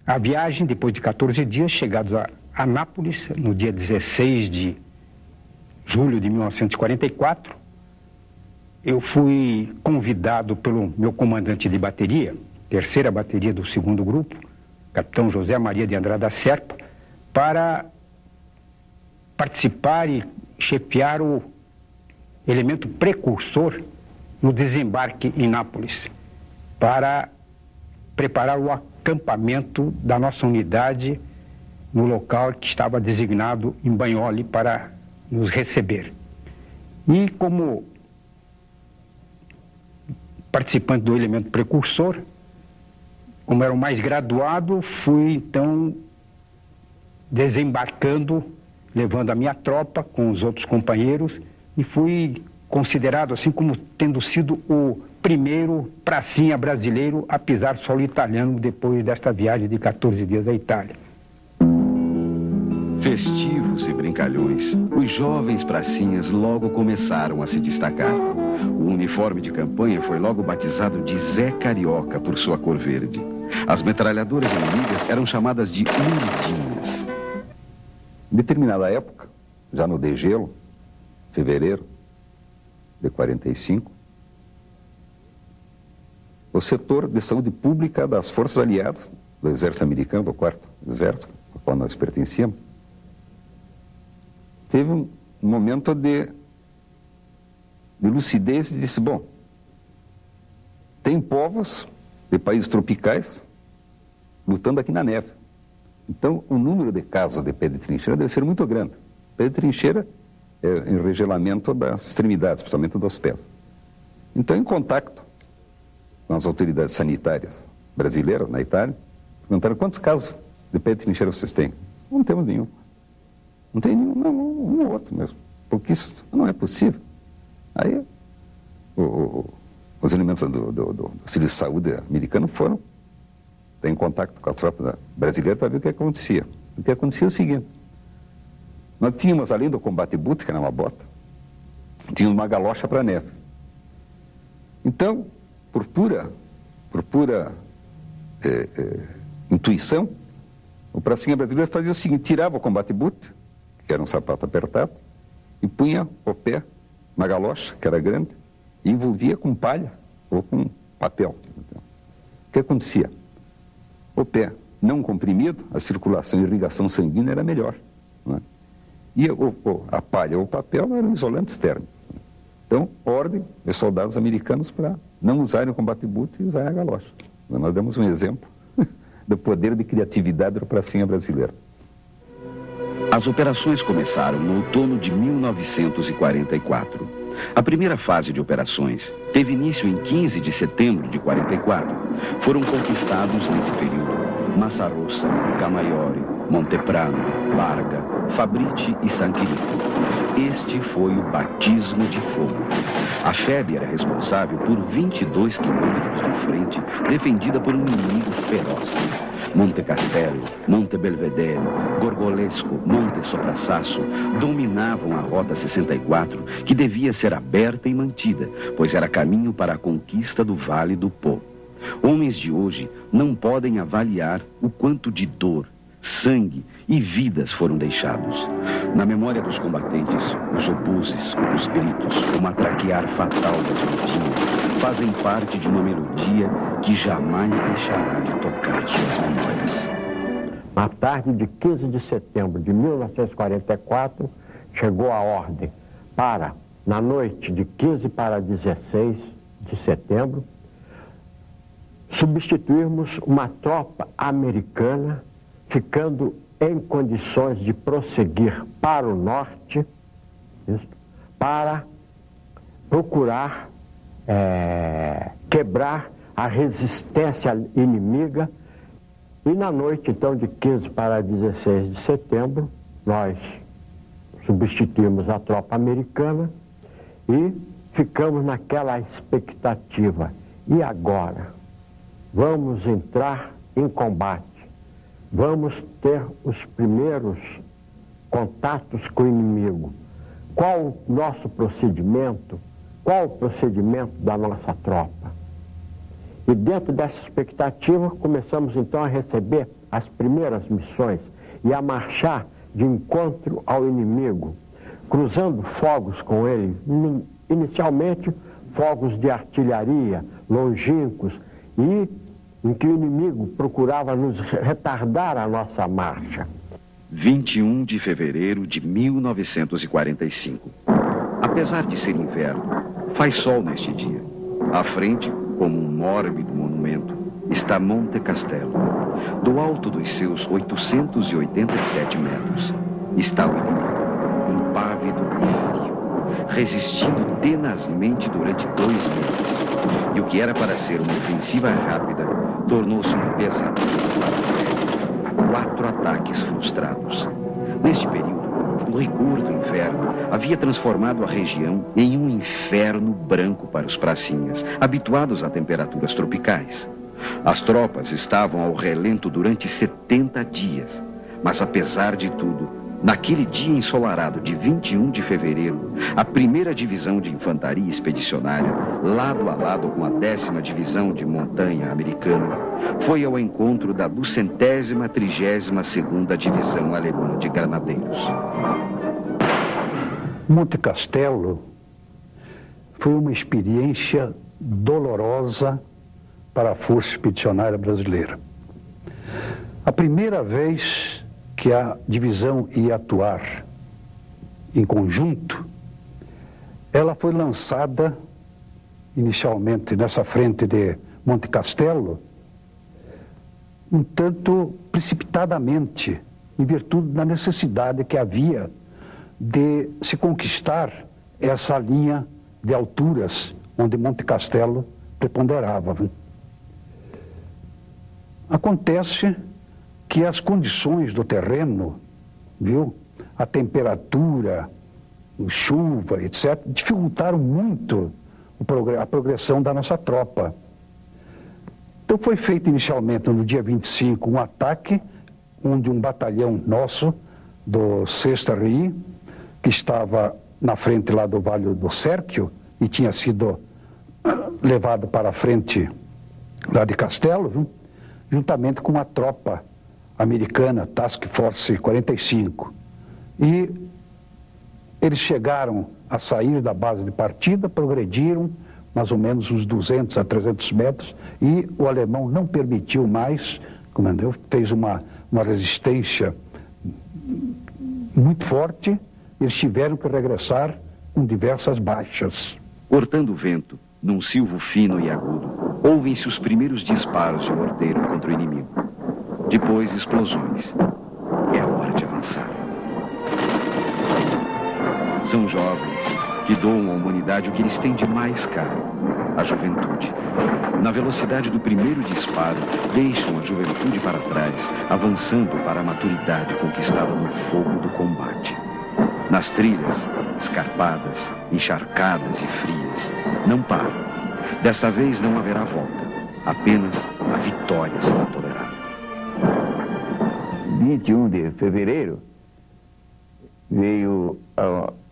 A viagem, depois de 14 dias, chegados a Anápolis, no dia 16 de julho de 1944, eu fui convidado pelo meu comandante de bateria, terceira bateria do segundo grupo, capitão José Maria de Andrada Serpa, para participar e chefiar o elemento precursor no desembarque em Nápoles, para preparar o acampamento da nossa unidade no local que estava designado em Bagnoli para nos receber. E como participante do elemento precursor, como era o mais graduado, fui então desembarcando, levando a minha tropa com os outros companheiros, e fui considerado assim como tendo sido o primeiro pracinha brasileiro a pisar solo italiano depois desta viagem de 14 dias à Itália. Festivos e brincalhões, os jovens pracinhas logo começaram a se destacar. O uniforme de campanha foi logo batizado de Zé Carioca por sua cor verde. As metralhadoras inimigas eram chamadas de uridinhas. Em determinada época, já no degelo, fevereiro de 45, o setor de saúde pública das forças aliadas, do exército americano, do 4º exército, ao qual nós pertencíamos, teve um momento de lucidez e disse, bom, tem povos de países tropicais lutando aqui na neve. Então, o número de casos de pé de trincheira deve ser muito grande. Pé de trincheira é enregelamento das extremidades, principalmente dos pés. Então, em contato com as autoridades sanitárias brasileiras na Itália, perguntaram quantos casos de pé de trincheira vocês têm. Não temos nenhum. Não tem nenhum, não, um ou outro mesmo. Porque isso não é possível. Aí, os elementos do Serviço de Saúde americano foram ter em contato com a tropa brasileira para ver o que acontecia. O que acontecia é o seguinte: nós tínhamos, além do combate boot, que era uma bota, tínhamos uma galocha para neve. Então, por pura intuição, o pracinha brasileiro fazia o seguinte: tirava o combate boot, que era um sapato apertado, e punha o pé na galocha, que era grande, e envolvia com palha ou com papel. O que acontecia? O pé não comprimido, a circulação e irrigação sanguínea era melhor, não é? E a palha ou o papel eram isolantes térmicos. Então, ordem dos soldados americanos para não usarem o combate boot e usarem a galocha. Nós damos um exemplo do poder de criatividade do pracinha brasileiro. As operações começaram no outono de 1944. A primeira fase de operações teve início em 15 de setembro de 44. Foram conquistados nesse período Massa Rossa, Camaiore, Monteprano, Barga, Fabrite e San Quirico. Este foi o batismo de fogo. A FEB era responsável por 22 quilômetros de frente defendida por um inimigo feroz. Monte Castelo, Monte Belvedere, Gorgolesco, Monte Soprassasso dominavam a Rota 64, que devia ser aberta e mantida, pois era caminho para a conquista do Vale do Pô. Homens de hoje não podem avaliar o quanto de dor, sangue e vidas foram deixados. Na memória dos combatentes, os obuses, os gritos, o matraquear fatal das lutinhas fazem parte de uma melodia que jamais deixará de tocar suas memórias. Na tarde de 15 de setembro de 1944, chegou a ordem para, na noite de 15 para 16 de setembro, substituirmos uma tropa americana, ficando em condições de prosseguir para o norte, para procurar quebrar a resistência inimiga. E na noite, então, de 15 para 16 de setembro, nós substituímos a tropa americana e ficamos naquela expectativa. E agora? Vamos entrar em combate. Vamos ter os primeiros contatos com o inimigo. Qual o nosso procedimento? Qual o procedimento da nossa tropa? E dentro dessa expectativa, começamos então a receber as primeiras missões e a marchar de encontro ao inimigo, cruzando fogos com ele, inicialmente fogos de artilharia, longínquos, e em que o inimigo procurava nos retardar a nossa marcha. 21 de fevereiro de 1945. Apesar de ser inverno, faz sol neste dia. À frente, como um mórbido monumento, está Monte Castelo. Do alto dos seus 887 metros, está o inimigo, impávido e frio, resistindo tenazmente durante 2 meses. E o que era para ser uma ofensiva rápida, tornou-se um pesadelo para a fé. 4 ataques frustrados. Neste período, o rigor do inverno havia transformado a região em um inferno branco para os pracinhas, habituados a temperaturas tropicais. As tropas estavam ao relento durante 70 dias, mas apesar de tudo, naquele dia ensolarado de 21 de fevereiro, a 2ª Divisão de Infantaria Expedicionária, lado a lado com a 10ª Divisão de Montanha Americana, foi ao encontro da 232ª Divisão Alemã de Granadeiros. Monte Castelo foi uma experiência dolorosa para a Força Expedicionária Brasileira. A primeira vez que a divisão ia atuar em conjunto, ela foi lançada inicialmente nessa frente de Monte Castelo, um tanto precipitadamente, em virtude da necessidade que havia de se conquistar essa linha de alturas onde Monte Castelo preponderava. Acontece que as condições do terreno, a temperatura, chuva, etc., dificultaram muito a progressão da nossa tropa. Então foi feito inicialmente no dia 25 um ataque, onde um batalhão nosso, do 6ª RI, que estava na frente lá do Vale do Sérquio, e tinha sido levado para a frente lá de Castelo, juntamente com a tropa americana, Task Force 45. E eles chegaram a sair da base de partida, progrediram mais ou menos uns 200 a 300 metros, e o alemão não permitiu mais, comandante, fez uma resistência muito forte. Eles tiveram que regressar com diversas baixas. Cortando o vento, num silvo fino e agudo, ouvem-se os primeiros disparos de morteiro contra o inimigo. Depois, explosões. É a hora de avançar. São jovens que doam à humanidade o que eles têm de mais caro, a juventude. Na velocidade do primeiro disparo, deixam a juventude para trás, avançando para a maturidade conquistada no fogo do combate. Nas trilhas, escarpadas, encharcadas e frias, não param. Desta vez não haverá volta, apenas a vitória será tolerada. 21 de fevereiro veio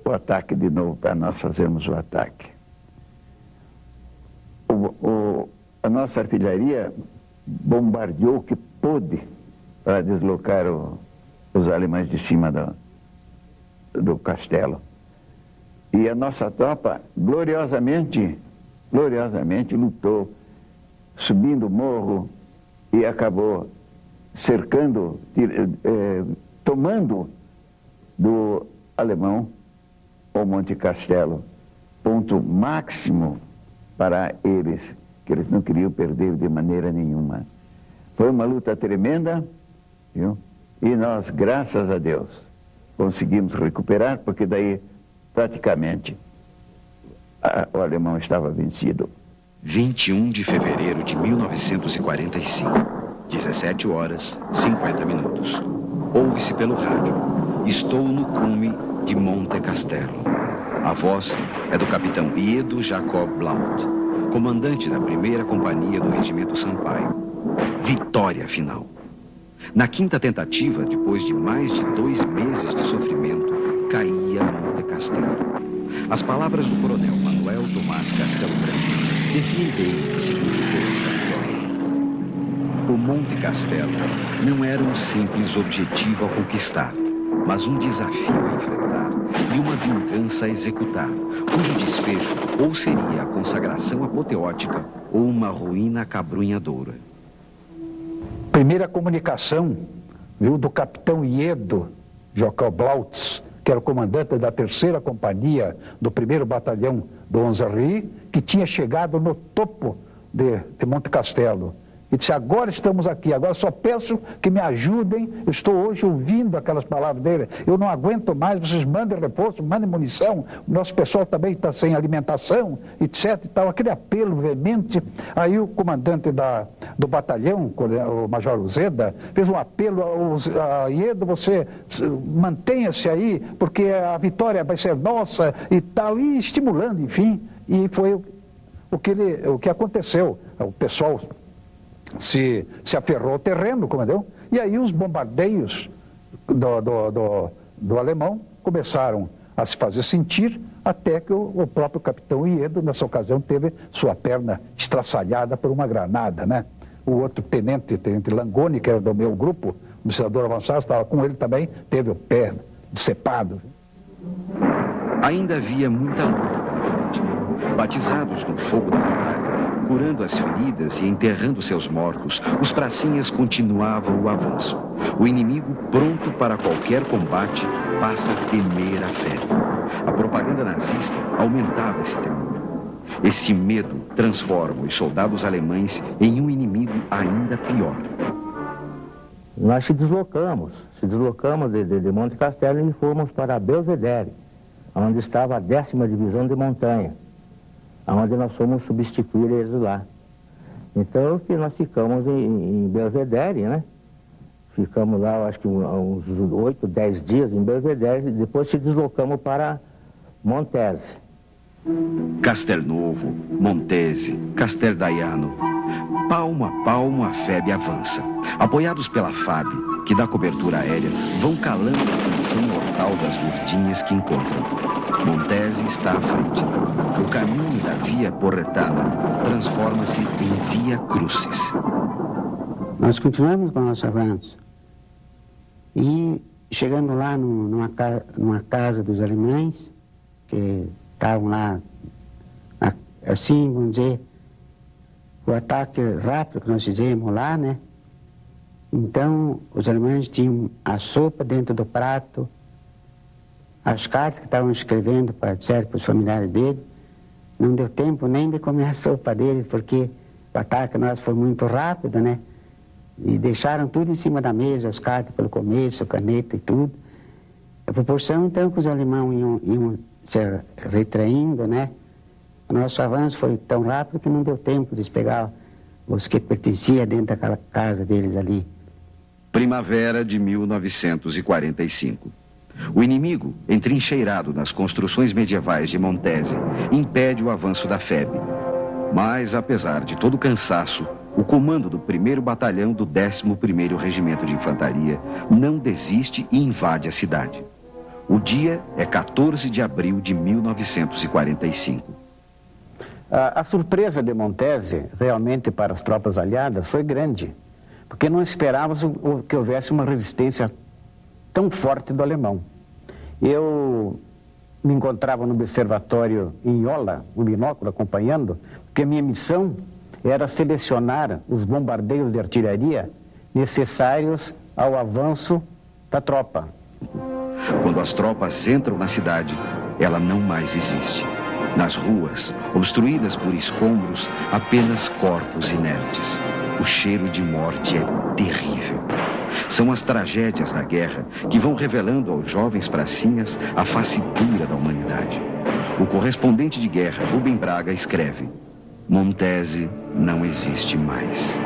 o ataque de novo para nós fazermos o ataque. A nossa artilharia bombardeou o que pôde para deslocar os alemães de cima do castelo. E a nossa tropa gloriosamente lutou, subindo o morro, e acabou cercando, tomando do alemão o Monte Castelo, ponto máximo para eles, que eles não queriam perder de maneira nenhuma. Foi uma luta tremenda, viu? E nós, graças a Deus, conseguimos recuperar, porque daí praticamente o alemão estava vencido. 21 de fevereiro de 1945, 17 horas, 50 minutos. Ouve-se pelo rádio: estou no cume de Monte Castelo. A voz é do capitão Edo Jacob Blount, comandante da 1ª Companhia do Regimento Sampaio. Vitória final. Na 5ª tentativa, depois de mais de 2 meses de sofrimento, caía Monte Castelo. As palavras do coronel Manuel Tomás Castelo Branco definem bem o que significou esta vitória. O Monte Castelo não era um simples objetivo a conquistar, mas um desafio a enfrentar e uma vingança a executar, cujo desfecho ou seria a consagração apoteótica ou uma ruína acabrunhadoura. Primeira comunicação, viu, do capitão Iedo Jocal Blautz, que era o comandante da 3ª Companhia do 1º Batalhão do 11 que tinha chegado no topo de Monte Castelo. E disse, agora estamos aqui, agora só peço que me ajudem, eu estou hoje ouvindo aquelas palavras dele, eu não aguento mais, vocês mandem reforço, mandem munição, o nosso pessoal também está sem alimentação, etc. E tal, aquele apelo veemente. Aí o comandante do batalhão, o Major Uzeda, fez um apelo a Iedo, você mantenha-se aí, porque a vitória vai ser nossa e tal, e estimulando, enfim, e foi o que aconteceu. O pessoal se aferrou ao terreno, comandante, e aí os bombardeios do alemão começaram a se fazer sentir, até que o próprio capitão Iedo, nessa ocasião, teve sua perna estraçalhada por uma granada, né? O outro tenente Langoni, que era do meu grupo, o administrador avançado, estava com ele também, teve o pé decepado. Ainda havia muita luta pela frente. Batizados no fogo da batalha, curando as feridas e enterrando seus mortos, os pracinhas continuavam o avanço. O inimigo, pronto para qualquer combate, passa a temer a febre. A propaganda nazista aumentava esse temor. Esse medo transforma os soldados alemães em um inimigo ainda pior. Nós se deslocamos de Monte Castelo e fomos para Belvedere, onde estava a 10ª Divisão de Montanha, onde nós fomos substituir eles lá. Então, nós ficamos em Belvedere, né? Ficamos lá, acho que uns 8, 10 dias em Belvedere, depois se deslocamos para Montese. Castelnovo, Montese, Casteldaiano. Palmo a palmo a FEB avança. Apoiados pela FAB, que dá cobertura aérea, vão calando a tensão mortal das gordinhas que encontram. Montese está à frente. O caminho da Via Porretana transforma-se em Via Crucis. Nós continuamos com o nosso avanço. E chegando lá numa casa dos alemães, que estavam lá, assim, vamos dizer, o ataque rápido que nós fizemos lá, né? Então, os alemães tinham a sopa dentro do prato, as cartas que estavam escrevendo para os familiares dele. Não deu tempo nem de comer a sopa dele, porque o ataque nosso foi muito rápido, né? E deixaram tudo em cima da mesa, as cartas pelo começo, caneta e tudo. A proporção, então, que os alemães iam se retraindo, né? O nosso avanço foi tão rápido que não deu tempo de pegar os que pertenciam dentro daquela casa deles ali. Primavera de 1945. O inimigo, entrincheirado nas construções medievais de Montese, impede o avanço da FEB. Mas, apesar de todo o cansaço, o comando do 1º Batalhão do 11º Regimento de Infantaria não desiste e invade a cidade. O dia é 14 de abril de 1945. A surpresa de Montese, realmente para as tropas aliadas, foi grande, porque não esperávamos que houvesse uma resistência tão forte do alemão. Eu me encontrava no observatório em Iola, o binóculo acompanhando, porque a minha missão era selecionar os bombardeios de artilharia necessários ao avanço da tropa. Quando as tropas entram na cidade, ela não mais existe. Nas ruas, obstruídas por escombros, apenas corpos inertes. O cheiro de morte é terrível. São as tragédias da guerra que vão revelando aos jovens pracinhas a face dura da humanidade. O correspondente de guerra, Rubem Braga, escreve: Montese não existe mais.